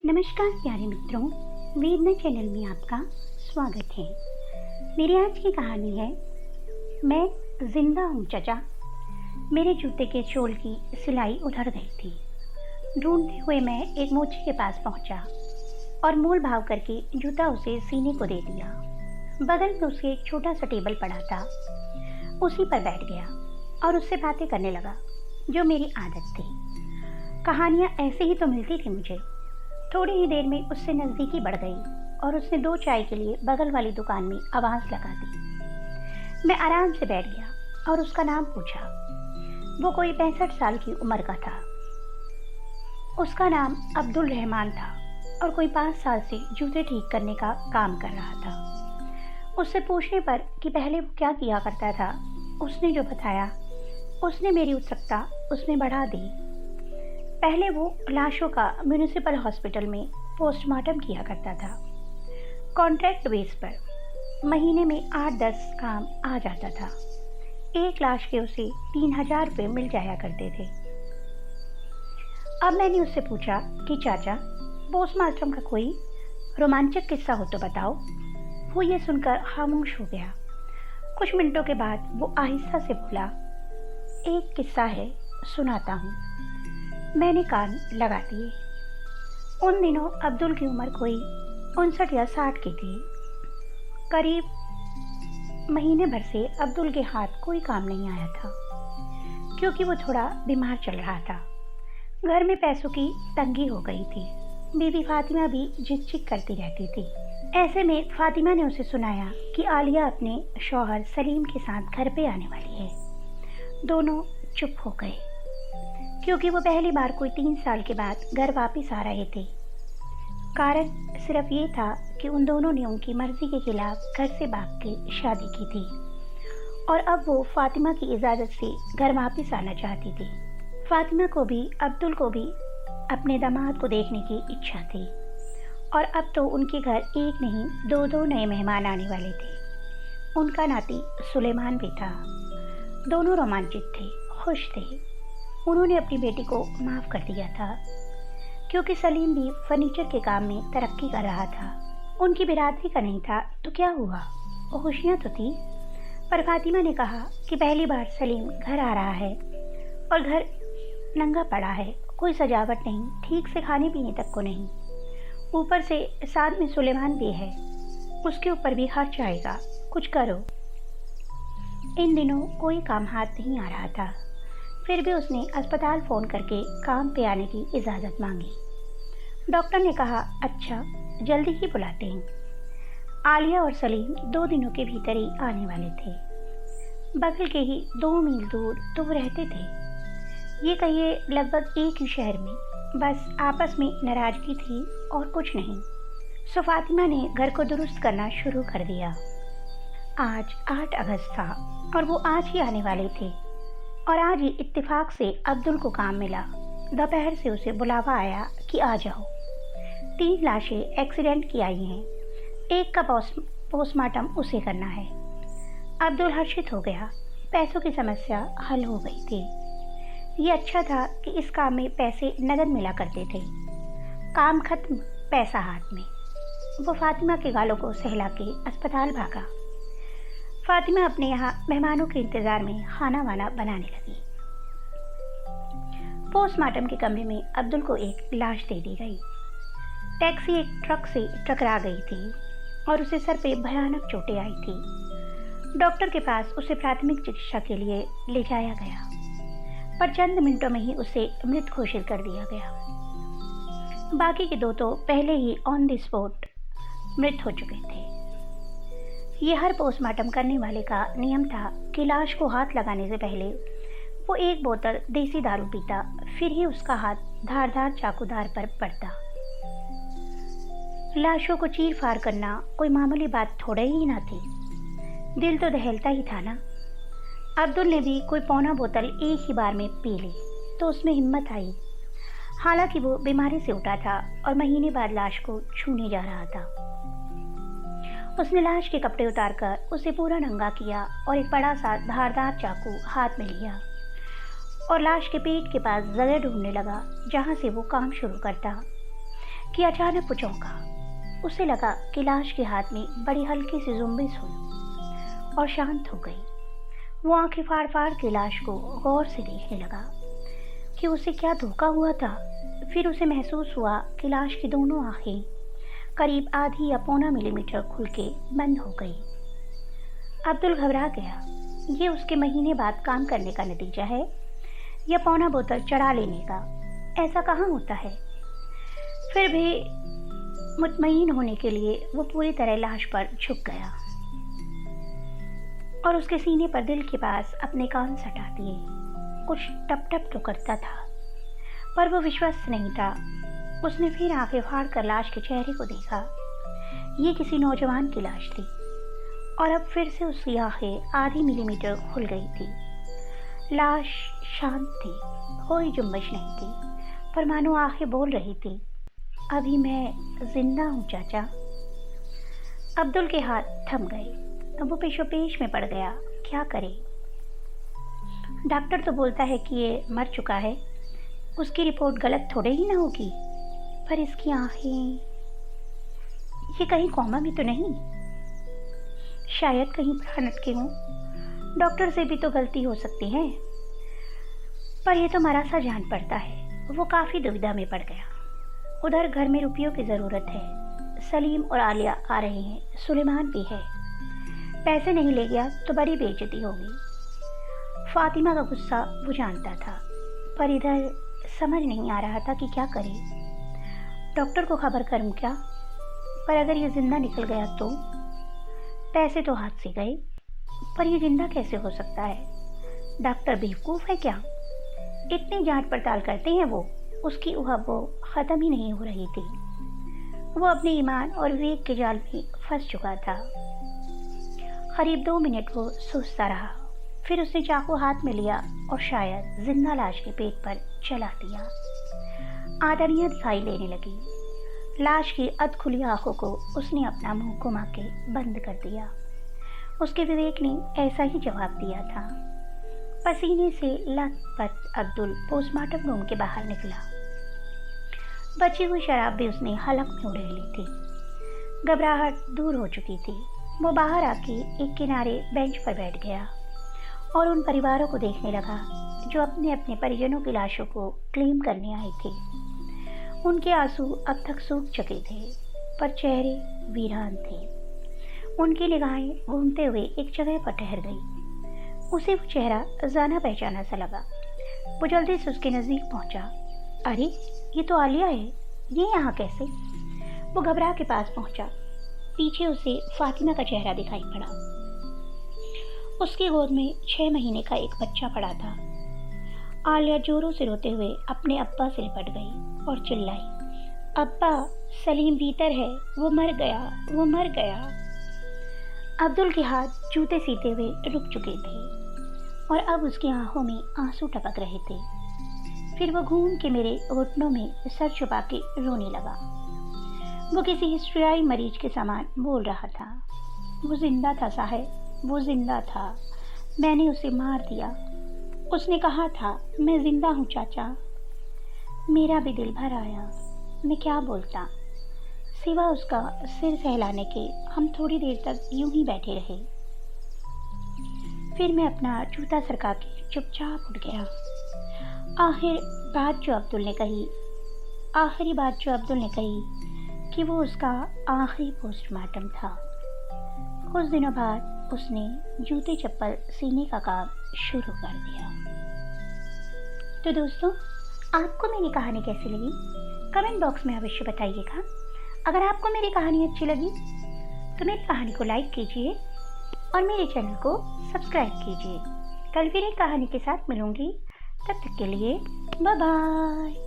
नमस्कार प्यारे मित्रों, वेदना चैनल में आपका स्वागत है। मेरी आज की कहानी है मैं जिंदा हूँ चचा। मेरे जूते के सोल की सिलाई उधड़ गई थी। ढूंढते हुए मैं एक मोची के पास पहुंचा और मोल भाव करके जूता उसे सीने को दे दिया। बगल में उसके एक छोटा सा टेबल पड़ा था, उसी पर बैठ गया और उससे बातें करने लगा, जो मेरी आदत थी। कहानियाँ ऐसे ही तो मिलती थी मुझे। थोड़ी ही देर में उससे नज़दीकी बढ़ गई और उसने 2 चाय के लिए बगल वाली दुकान में आवाज़ लगा दी। मैं आराम से बैठ गया और उसका नाम पूछा। वो कोई 65 साल की उम्र का था। उसका नाम अब्दुल रहमान था और कोई 5 साल से जूते ठीक करने का काम कर रहा था। उससे पूछने पर कि पहले वो क्या किया करता था, उसने जो बताया उसने मेरी उत्सुकता उसमें बढ़ा दी। पहले वो लाशों का म्यूनिसिपल हॉस्पिटल में पोस्टमार्टम किया करता था। कॉन्ट्रैक्ट बेस पर महीने में 8-10 काम आ जाता था। एक लाश के उसे 3000 रुपये मिल जाया करते थे। अब मैंने उससे पूछा कि चाचा, पोस्टमार्टम का कोई रोमांचक किस्सा हो तो बताओ। वो ये सुनकर खामोश हो गया। कुछ मिनटों के बाद वो आहिस्ता से बोला, एक किस्सा है, सुनाता हूँ। मैंने कान लगा दिए। उन दिनों अब्दुल की उम्र कोई 59 या 60 की थी। करीब महीने भर से अब्दुल के हाथ कोई काम नहीं आया था, क्योंकि वो थोड़ा बीमार चल रहा था। घर में पैसों की तंगी हो गई थी। बीवी फातिमा भी झिकझिक करती रहती थी। ऐसे में फातिमा ने उसे सुनाया कि आलिया अपने शौहर सलीम के साथ घर पे आने वाली है। दोनों चुप हो गए, क्योंकि वो पहली बार कोई 3 साल के बाद घर वापस आ रहे थे। कारण सिर्फ ये था कि उन दोनों ने उनकी मर्जी के खिलाफ घर से भाग के शादी की थी और अब वो फातिमा की इजाज़त से घर वापस आना चाहती थी। फातिमा को भी अब्दुल को भी अपने दामाद को देखने की इच्छा थी और अब तो उनके घर एक नहीं 2-2 नए मेहमान आने वाले थे। उनका नाती सुलेमान भी था। दोनों रोमांचित थे, खुश थे। उन्होंने अपनी बेटी को माफ़ कर दिया था, क्योंकि सलीम भी फर्नीचर के काम में तरक्की कर रहा था। उनकी बिरादरी का नहीं था तो क्या हुआ, वो खुशियाँ तो थी। पर फातिमा ने कहा कि पहली बार सलीम घर आ रहा है और घर नंगा पड़ा है, कोई सजावट नहीं, ठीक से खाने पीने तक को नहीं। ऊपर से साथ में सुलेमान भी है, उसके ऊपर भी खर्च आएगा, कुछ करो। इन दिनों कोई काम हाथ नहीं आ रहा था। फिर भी उसने अस्पताल फ़ोन करके काम पे आने की इजाज़त मांगी। डॉक्टर ने कहा, अच्छा, जल्दी ही बुलाते हैं। आलिया और सलीम 2 दिनों के भीतर ही आने वाले थे। बगल के ही 2 मील दूर तो वो रहते थे। ये कहिए लगभग एक ही शहर में, बस आपस में नाराज़गी थी और कुछ नहीं। सो फातिमा ने घर को दुरुस्त करना शुरू कर दिया। आज 8 अगस्त था और वो आज ही आने वाले थे और आज ही इत्तेफाक से अब्दुल को काम मिला। दोपहर से उसे बुलावा आया कि आ जाओ। 3 लाशें एक्सीडेंट की आई हैं, एक का पोस्टमार्टम उसे करना है। अब्दुल हर्षित हो गया। पैसों की समस्या हल हो गई थी। ये अच्छा था कि इस काम में पैसे नगद मिला करते थे। काम खत्म, पैसा हाथ में। वो फातिमा के गालों को सहला के अस्पताल भागा। फातिमा अपने यहाँ मेहमानों के इंतज़ार में खाना वाना बनाने लगी। पोस्टमार्टम के कमरे में अब्दुल को एक लाश दे दी गई। टैक्सी एक ट्रक से टकरा गई थी और उसे सर पे भयानक चोटें आई थी। डॉक्टर के पास उसे प्राथमिक चिकित्सा के लिए ले जाया गया, पर चंद मिनटों में ही उसे मृत घोषित कर दिया गया। बाकी के 2 तो पहले ही ऑन द स्पॉट मृत हो चुके थे। ये हर पोस्टमार्टम करने वाले का नियम था कि लाश को हाथ लगाने से पहले वो 1 बोतल देसी दारू पीता, फिर ही उसका हाथ धारदार चाकूदार पर पड़ता। लाशों को चीर फाड़ करना कोई मामूली बात थोड़ा ही ना थी। दिल तो दहलता ही था ना। अब्दुल ने भी कोई पौना बोतल एक ही बार में पी ली तो उसमें हिम्मत आई। हालांकि वो बीमारी से उठा था और महीने बाद लाश को छूने जा रहा था। उसने लाश के कपड़े उतारकर उसे पूरा नंगा किया और एक बड़ा सा धारदार चाकू हाथ में लिया और लाश के पेट के पास जगह ढूंढने लगा जहाँ से वो काम शुरू करता। कि अचानक वो चौंका। उसे लगा कि लाश के हाथ में बड़ी हल्की सी जुम्बिश हुई और शांत हो गई। वो आंखें फाड़ फाड़ के लाश को गौर से देखने लगा कि उसे क्या धोखा हुआ था। फिर उसे महसूस हुआ कि लाश की दोनों आंखें करीब आधी या पौना मिलीमीटर खुल के बंद हो गई। अब्दुल घबरा गया। ये उसके महीने बाद काम करने का नतीजा है या पौना बोतल चढ़ा लेने का? ऐसा कहाँ होता है? फिर भी मुतमईन होने के लिए वो पूरी तरह लाश पर झुक गया और उसके सीने पर दिल के पास अपने कान सटा दिए। कुछ टप टप तो करता था पर वो विश्वस्त नहीं था। उसने फिर आंखें फाड़ कर लाश के चेहरे को देखा। ये किसी नौजवान की लाश थी और अब फिर से उसकी आंखें आधी मिलीमीटर खुल गई थी। लाश शांत थी, कोई जुम्बिश नहीं थी, पर मानो आंखें बोल रही थी, अभी मैं जिंदा हूँ चाचा। अब्दुल के हाथ थम गए। वो पेशोपेश में पड़ गया। क्या करे? डॉक्टर तो बोलता है कि ये मर चुका है। उसकी रिपोर्ट गलत थोड़े ही ना होगी। पर इसकी आंखें, ये कहीं कोमा में तो नहीं? शायद कहीं प्राण अटके हों। डॉक्टर से भी तो गलती हो सकती है। पर यह तो मरा सा जान पड़ता है। वो काफ़ी दुविधा में पड़ गया। उधर घर में रुपयों की ज़रूरत है। सलीम और आलिया आ रहे हैं, सुलेमान भी है। पैसे नहीं ले गया तो बड़ी बेइज्जती होगी। फातिमा का गुस्सा वो जानता था, पर इधर समझ नहीं आ रहा था कि क्या करे। डॉक्टर को खबर करूं क्या? पर अगर ये जिंदा निकल गया तो? पैसे तो हाथ से गए, पर ये जिंदा कैसे हो सकता है? डॉक्टर बेवकूफ़ है क्या? इतनी जांच पड़ताल करते हैं वो। उसकी वो ख़त्म ही नहीं हो रही थी। वो अपने ईमान और विवेक के जाल में फंस चुका था। करीब 2 मिनट वो सोचता रहा। फिर उसने चाकू हाथ में लिया और शायद जिंदा लाश के पेट पर चला दिया। आदनियाँ दिखाई देने लगी। लाश की अधखुली आंखों को उसने अपना मुंह घुमा के बंद कर दिया। उसके विवेक ने ऐसा ही जवाब दिया था। पसीने से लथपथ अब्दुल पोस्टमार्टम रूम के बाहर निकला। बची हुई शराब भी उसने हलक में उड़ेल ली थी। घबराहट दूर हो चुकी थी। वो बाहर आके एक किनारे बेंच पर बैठ गया और उन परिवारों को देखने लगा जो अपने अपने परिजनों की लाशों को क्लेम करने आए थे। उनके आंसू अब तक सूख चुके थे, पर चेहरे वीरान थे। उनकी निगाहें घूमते हुए एक जगह पर ठहर गई। उसे वो चेहरा जाना पहचाना सा लगा। वो जल्दी से उसके नज़दीक पहुंचा। अरे, ये तो आलिया है। ये यहाँ कैसे? वो घबरा के पास पहुंचा। पीछे उसे फातिमा का चेहरा दिखाई पड़ा। उसकी गोद में 6 महीने का एक बच्चा पड़ा था। आलिया जोरों से रोते हुए अपने अब्बा से लिपट गई और चिल्लाई, अब्बा, सलीम भीतर है, वो मर गया, वो मर गया। अब्दुल के हाथ जूते सीते हुए रुक चुके थे और अब उसकी आंखों में आंसू टपक रहे थे। फिर वो घूम के मेरे घुटनों में सर छुपा के रोने लगा। वो किसी हिस्ट्रियाई मरीज के समान बोल रहा था। वो जिंदा था साहब, वो जिंदा था। मैंने उसे मार दिया। उसने कहा था, मैं जिंदा हूँ चाचा। मेरा भी दिल भर आया। मैं क्या बोलता। सिवा उसका सिर सहलाने के हम थोड़ी देर तक यूं ही बैठे रहे। फिर मैं अपना जूता सरका के चुपचाप उठ गया। आखिरी बात जो अब्दुल ने कही कि वो उसका आखिरी पोस्टमार्टम था। कुछ दिनों बाद उसने जूते चप्पल सीने का काम शुरू कर दिया। तो दोस्तों, आपको मेरी कहानी कैसी लगी कमेंट बॉक्स में अवश्य बताइएगा। अगर आपको मेरी कहानी अच्छी लगी तो मेरी कहानी को लाइक कीजिए और मेरे चैनल को सब्सक्राइब कीजिए। कल फिर एक कहानी के साथ मिलूंगी। तब तक के लिए बाय बाय।